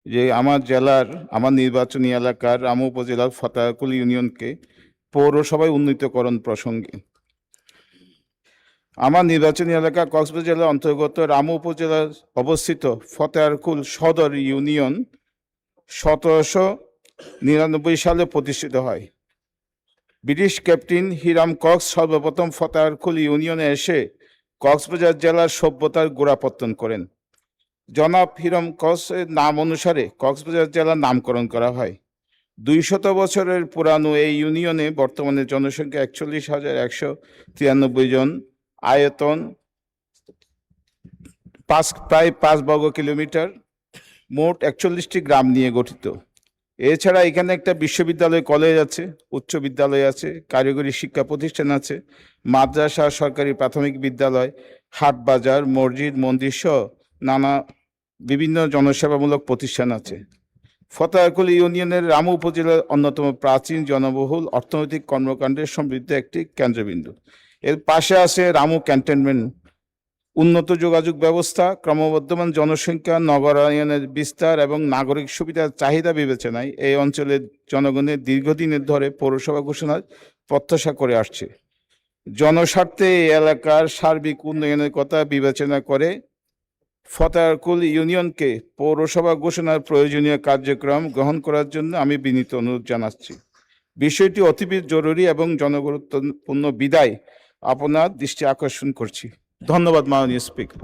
যে আমার জেলার, আমার নির্বাচনী এলাকার রামু উপজেলার ফতেহাকুল ইউনিয়নকে পৌরসভায় উন্নীতকরণ প্রসঙ্গে। আমার নির্বাচনী এলাকা কক্সবাজার জেলার অন্তর্গত রামু উপজেলার অবস্থিত ফতেহাকুল সদর ইউনিয়ন 1799 সালে প্রতিষ্ঠিত হয়। ব্রিটিশ ক্যাপ্টেন হিরাম কক্স সর্বপ্রথম ফতেহাকুল ইউনিয়নে এসে কক্সবাজার জেলার সভ্যতার গোড়াপত্তন করেন। জনাব হিরাম কক্সের নাম অনুসারে কক্সবাজার জেলার নামকরণ করা হয়। 200 বছরের পুরানো এই ইউনিয়নে বর্তমানে জনসংখ্যা 41,193 জন, আয়তন প্রায় 5 বর্গ কিলোমিটার, মোট 41টি গ্রাম নিয়ে গঠিত। এছাড়া এখানে একটা বিশ্ববিদ্যালয়, কলেজ আছে, উচ্চ বিদ্যালয় আছে, কারিগরি শিক্ষা প্রতিষ্ঠান আছে, মাদ্রাসা, সরকারি প্রাথমিক বিদ্যালয়, হাট বাজার, মসজিদ, মন্দির সহ নানা বিভিন্ন জনসেবামূলক প্রতিষ্ঠান আছে। ফতেহাকুল ইউনিয়নের রামু উপজেলার অন্যতম প্রাচীন, জনবহুল, অর্থনৈতিক কর্মকাণ্ডের সমৃদ্ধ একটি কেন্দ্রবিন্দু। এর পাশে আছে রামু ক্যান্টনমেন্ট। উন্নত যোগাযোগ ব্যবস্থা, ক্রমবর্ধমান জনসংখ্যা, নগরায়নের বিস্তার এবং নাগরিক সুবিধার চাহিদা বিবেচনায় এই অঞ্চলের জনগণের দীর্ঘদিনের ধরে পৌরসভা ঘোষণার প্রত্যাশা করে আসছে। জনস্বার্থে এই এলাকার সার্বিক উন্নয়নের কথা বিবেচনা করে ফতেহাকুল ইউনিয়নকে পৌরসভা ঘোষণার প্রয়োজনীয় কার্যক্রম গ্রহণ করার জন্য আমি বিনীত অনুরোধ জানাচ্ছি। বিষয়টি অতীব জরুরি এবং জনগুরুত্বপূর্ণ বিদায় আপনার দৃষ্টি আকর্ষণ করছি। ধন্যবাদ মাননীয় স্পিকার।